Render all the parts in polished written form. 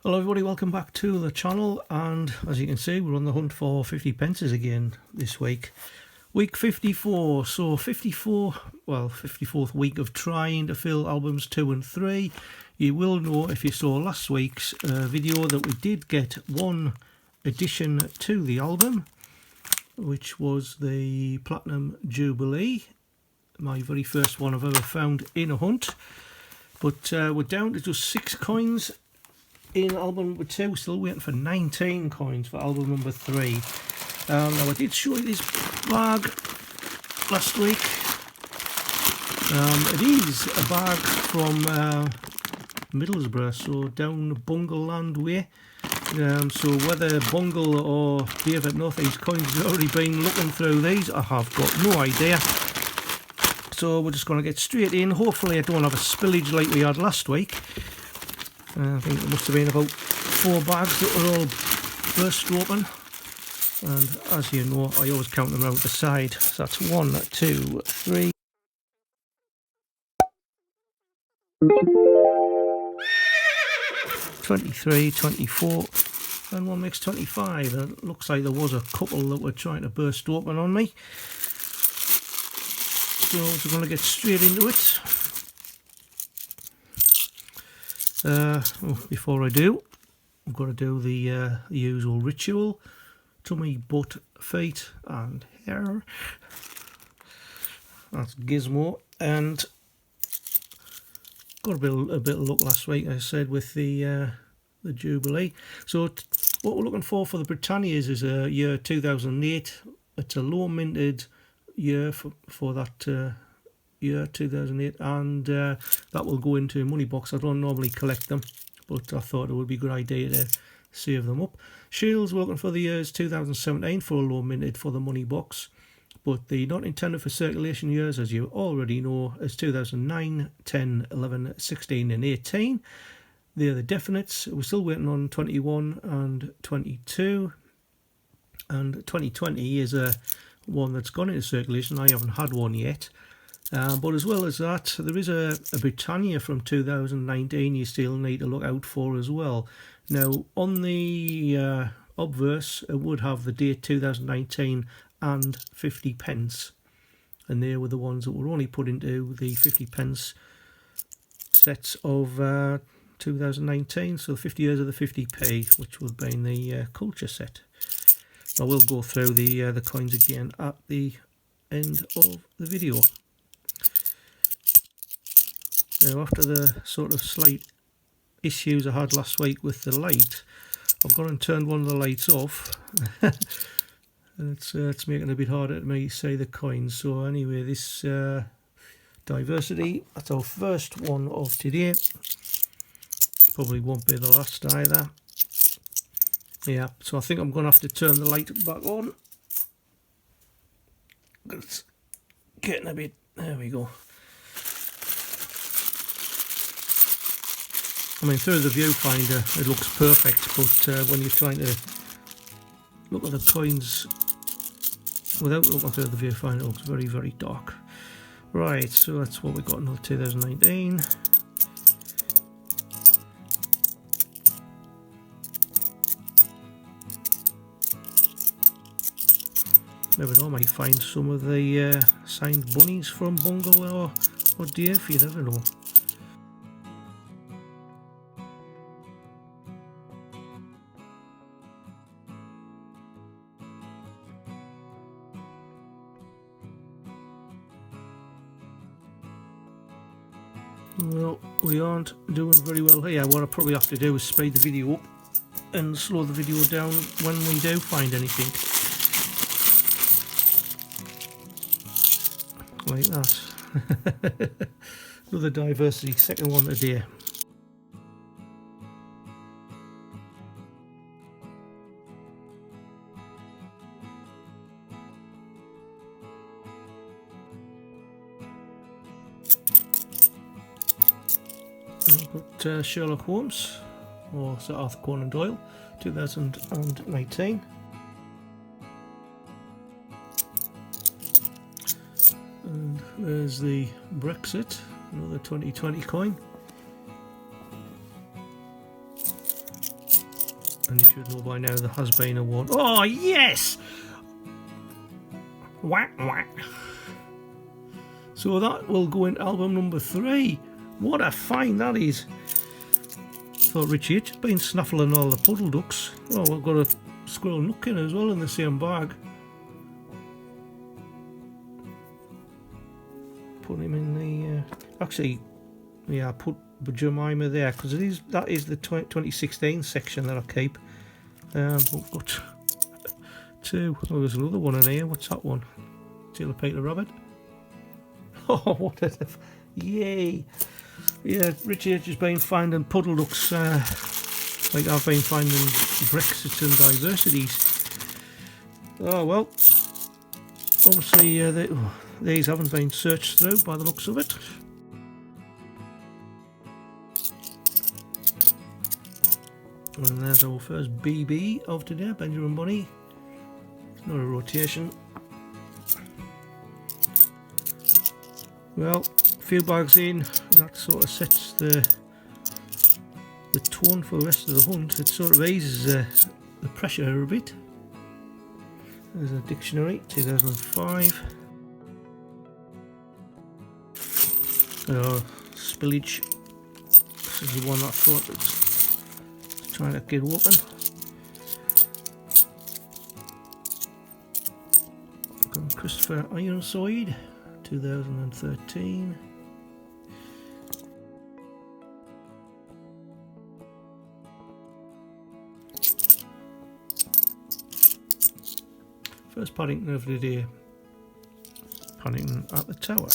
Hello everybody, welcome back to the channel, and as you can see we're on the hunt for 50 pences again this week. Week 54, so 54th week of trying to fill albums 2 and 3. You will know if you saw last week's video that we did get one addition to the album, which was the Platinum Jubilee, my very first one I've ever found in a hunt. But we're down to just 6 coins in album number 2, still waiting for 19 coins for album number 3. Now I did show you this bag last week. It is a bag from Middlesbrough, so down Bungleland way. So whether Bungle or David Northeast Coins has already been looking through these, I have got no idea. So we're just going to get straight in. Hopefully I don't have a spillage like we had last week. I think there must have been about 4 bags that were all burst open, and as you know I always count them out the side, so that's 1, 2, 3, 23, 24, and one makes 25. And it looks like there was a couple that were trying to burst open on me, so we're going to get straight into it. Before I do, I've got to do the usual ritual: tummy, butt, feet and hair. That's Gizmo, and got a bit of luck last week, as I said, with the Jubilee. So what we're looking for the Britannias is a year 2008. It's a low minted year for that year 2008, and that will go into money box. I don't normally collect them, but I thought it would be a good idea to save them up. Cheel's working for the years 2017 for a low minted for the money box, but the not intended for circulation years, as you already know, is 2009, 10, 11, 16 and 18. They're the definites. We're still waiting on 21 and 22, and 2020 is a one that's gone into circulation. I haven't had one yet. But as well as that, there is a Britannia from 2019 you still need to look out for as well. Now, on the obverse, it would have the date 2019 and 50 pence. And they were the ones that were only put into the 50 pence sets of 2019. So 50 years of the 50p, which would be in the culture set. I will go through the coins again at the end of the video. Now, after the sort of slight issues I had last week with the light, I've gone and turned one of the lights off. And it's making it a bit harder to me to see the coins. So anyway, this diversity, that's our first one of today. Probably won't be the last either. Yeah, so I think I'm going to have to turn the light back on. It's getting a bit, there we go. I mean, through the viewfinder it looks perfect, but when you're trying to look at the coins without looking through the viewfinder, it looks very, very dark. Right, so that's what we got in 2019. Never know, I might find some of the signed bunnies from Bungle or Dave, you never know. Well, we aren't doing very well here. What I probably have to do is speed the video up and slow the video down when we do find anything. Like that. Another diversity, second one today. I've got Sherlock Holmes, or Sir Arthur Conan Doyle, 2019. And there's the Brexit, another 2020 coin. And you should know by now there has been a one. Oh, yes! Whack, whack. So that will go in album number 3. What a find that is. Thought Richie H had been snuffling all the puddle ducks. Oh, we've got a squirrel nuckin as well in the same bag. Put him in the... actually, yeah, I put Jemima there because that is the 2016 section that I keep. But we've got 2. Oh, there's another one in here. What's that one? Taylor Peter Rabbit. Oh, what a... yay! Yeah, Richie H has been finding puddle ducks like I've been finding Brexit and diversities. Oh well, obviously these haven't been searched through by the looks of it. And there's our first BB of today, Benjamin Bunny. It's not a rotation. Well, a few bags in, that sort of sets the tone for the rest of the hunt. It sort of eases the pressure a bit. There's a dictionary, 2005. Spillage. This is the one that I thought it's trying to get open. Christopher Ironside, 2013. First Paddington of the day. Paddington at the Tower.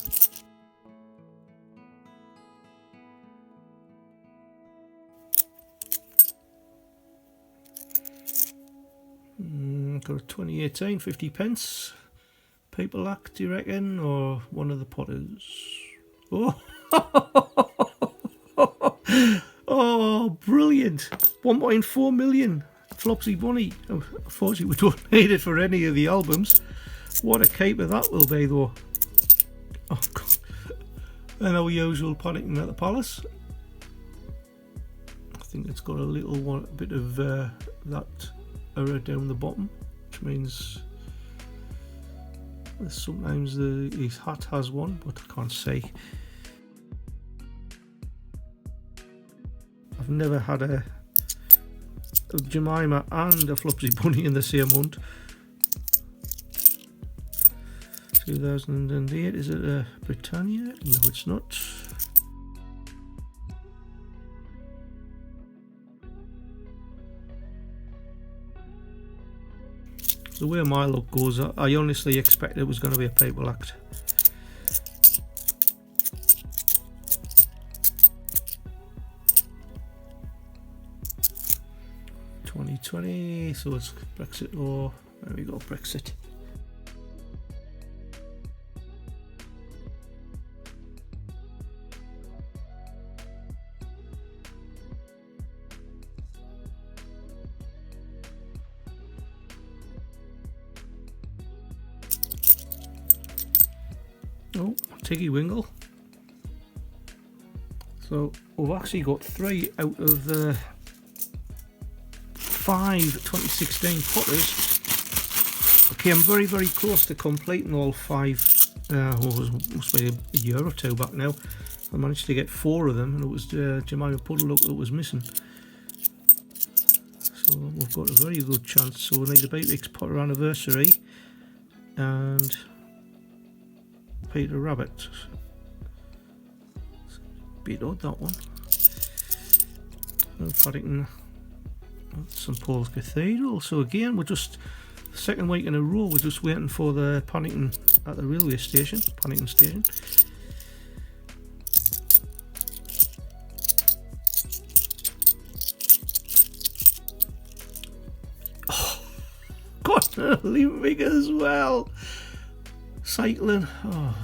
Got a 2018 50 pence. FynestLyk, do you reckon, or one of the Potters? Oh, oh, brilliant! 1.4 million. Flopsy Bunny. Unfortunately, we don't need it for any of the albums. What a caper that will be, though. Oh, God. And our usual Paddington at the Palace. I think it's got a little one, a bit of that error down the bottom, which means sometimes his hat has one, but I can't see. I've never had a Jemima and a Flopsy Bunny in the same hunt. 2008, is it a Britannia? No, it's not. The way my luck goes, I honestly expected it was going to be a FynestLyk. $2020, so it's Brexit or there we go, Brexit. Oh, Tiggy Wingle. So we've actually got 3 out of the 5 2016 Potters. Okay, I'm very, very close to completing all 5. It must be a year or 2 back now. I managed to get 4 of them, and it was Jemima Puddle Duck that was missing. So we've got a very good chance. So we need the Beatrix Potter anniversary and Peter Rabbit. Bit odd, that one. Paddington at St Paul's Cathedral. So again, we're just second week in a row. We're just waiting for the Paddington at the railway station, Paddington Station. Oh, God, leave big as well. Cycling. Oh,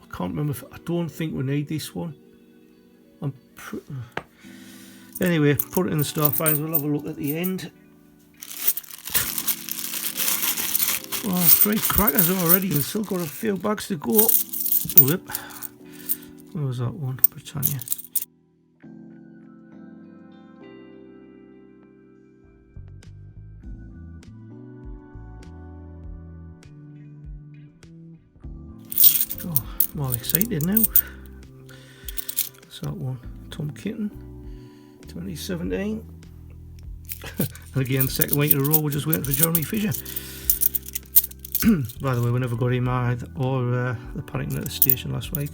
I can't remember. I don't think we need this one. Anyway, put it in the star finds. We'll have a look at the end. Oh, 3 crackers already, and still got a few bags to go. Whoop. Where was that one? Britannia. excited now. What's that one? Tom Kitten, 2017. And again, second week in a row, we're just waiting for Jeremy Fisher. By the way, we never got him either, or the Paddington at the station last week.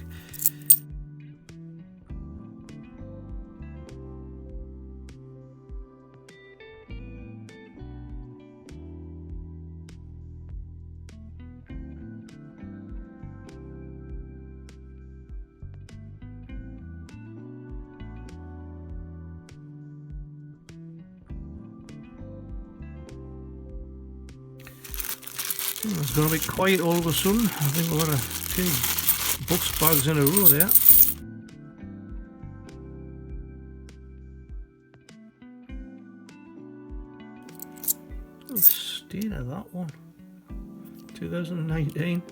It's gone a bit quiet all of a sudden. I think we've got a few box bags in a row there. The state of that one. 2019.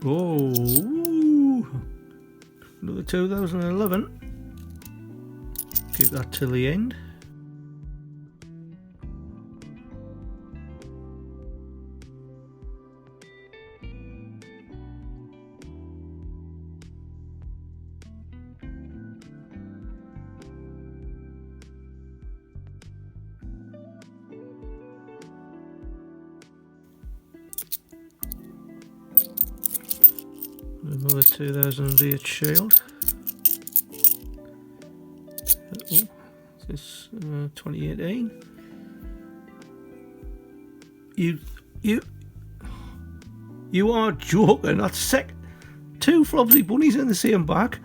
Oh, another 2011. Keep that till the end. Another 2008 Shield. Oh, this 2018. You are joking. That's sick. Two Flopsy bunnies in the same bag.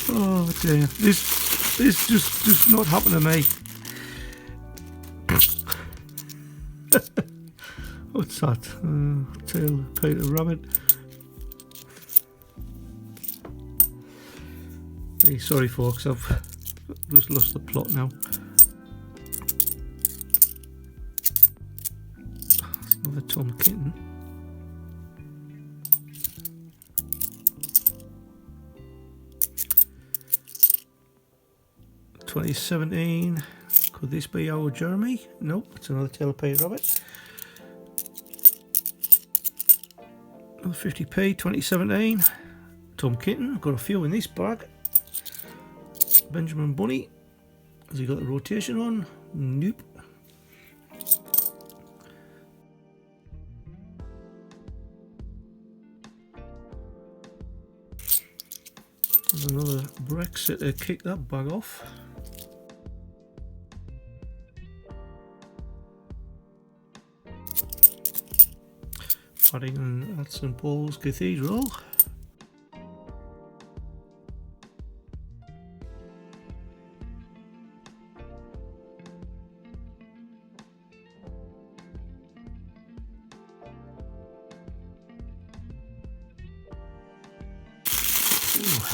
Oh dear. This just not happened to me. What's that? Tail of Peter Rabbit. Hey, sorry folks, I've just lost the plot now. That's another Tom Kitten. $2017. Could this be our Jeremy? Nope, it's another Tail of Peter Rabbit. Another 50p, 2017. Tom Kitten, got a few in this bag. Benjamin Bunny, has he got the rotation on? Nope. There's another Brexit to kick that bag off. Paddington at St Paul's Cathedral.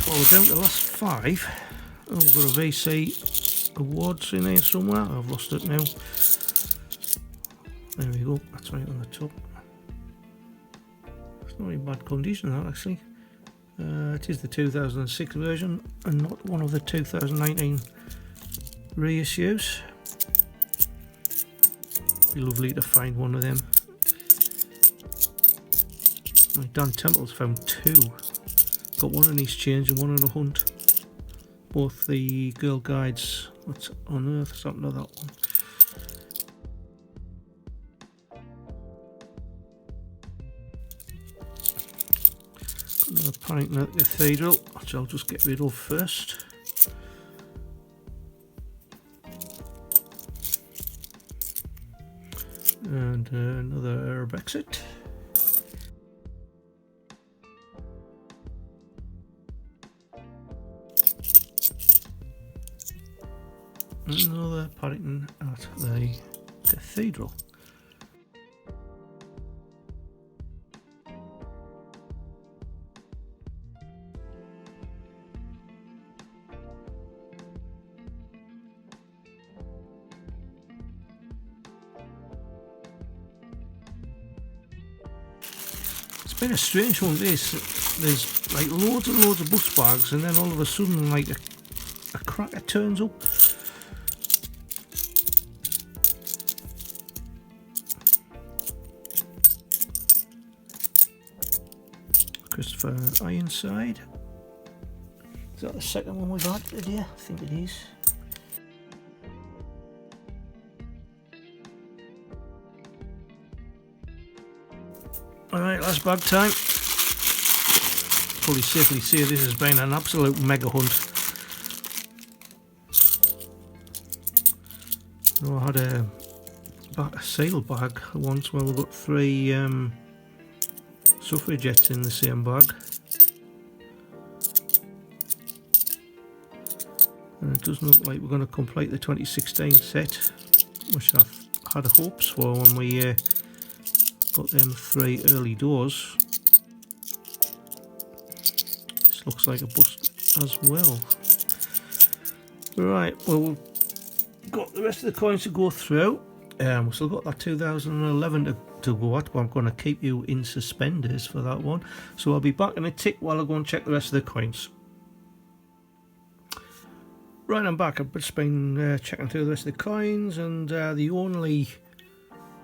Well, we're down to the last 5. Oh, we've got a VC awards in here somewhere. I've lost it now. There we go. That's right on the top. It's not in bad condition, that actually. It is the 2006 version and not one of the 2019 reissues. Be lovely to find one of them. Dan Temple's found 2. Got one in his change and one in a hunt. Both the Girl Guides. What's on earth? Something like that one. Got another Paddington at the Cathedral, which I'll just get rid of first. And another Brexit. Another Paddington at the Cathedral. Been a strange one this. There's like loads and loads of bus bags, and then all of a sudden like a cracker turns up. Christopher Ironside. Is that the second one we've had today? I think it is. Alright, last bag time. Probably safely say this has been an absolute mega hunt. I had a sale bag once where we got 3 suffragettes in the same bag. And it doesn't look like we're going to complete the 2016 set, which I had hopes for when we got them 3 early doors. This looks like a bust as well. Right, well, we've got the rest of the coins to go through. We've still got that 2011 to go at, but I'm going to keep you in suspenders for that one. So I'll be back in a tick while I go and check the rest of the coins. Right, I'm back. I've just been checking through the rest of the coins, and the only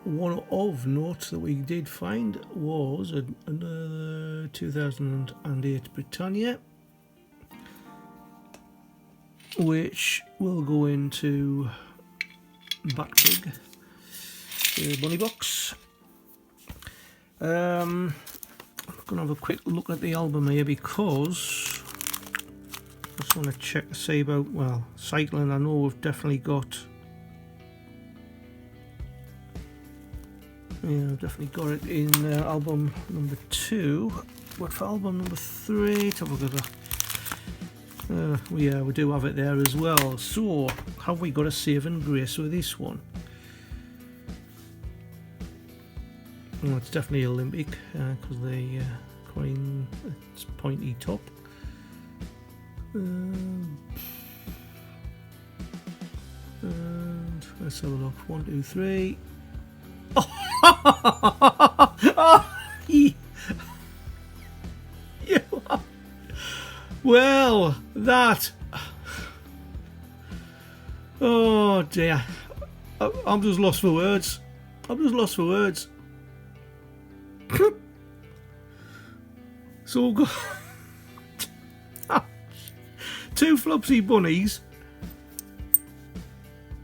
one of note that we did find was another 2008 Britannia, which will go into Backpig, the bunny box. I'm going to have a quick look at the album here because I just want to check to see about, well, cycling. I know we've definitely got, yeah, I've definitely got it in album number 2, but for album number 3, let's have a look at that. Yeah, we do have it there as well. So, have we got a save and grace with this one? Well, it's definitely Olympic because the coin, it's pointy top. And let's have a look. 1, 2, 3. Oh, you are. Well, that. Oh dear. I'm just lost for words. So we've got 2 Flopsy bunnies,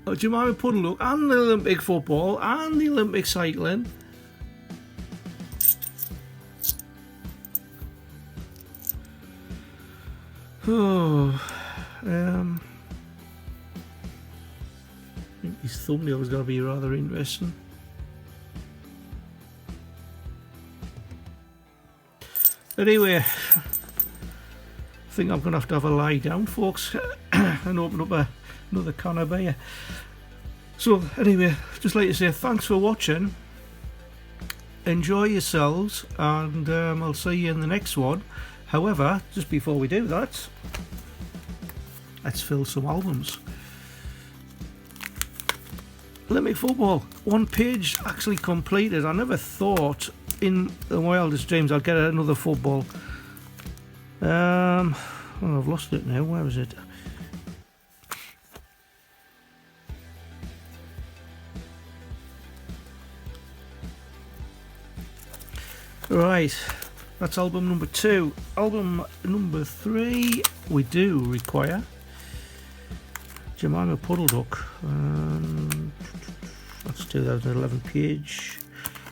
a Jemima Puddleduck, and the Olympic football, and the Olympic cycling. Oh, I think his thumbnail is going to be rather interesting. Anyway, I think I'm going to have a lie down, folks, and open up another can of beer. So, anyway, just like to say thanks for watching. Enjoy yourselves, and I'll see you in the next one. However, just before we do that, let's fill some albums. Olympic football, 1 page actually completed. I never thought in the wildest dreams I'd get another football. Well, I've lost it now. Where is it? Right, that's album number 2. Album number 3, we do require Jemima Puddleduck. That's 2011 page.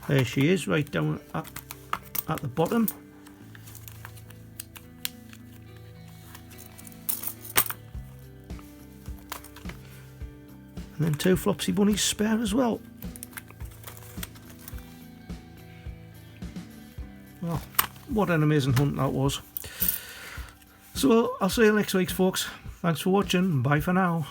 There she is, right down at the bottom. And then 2 Flopsy bunnies spare as well. Well, what an amazing hunt that was. So I'll see you next week, folks. Thanks for watching. Bye for now.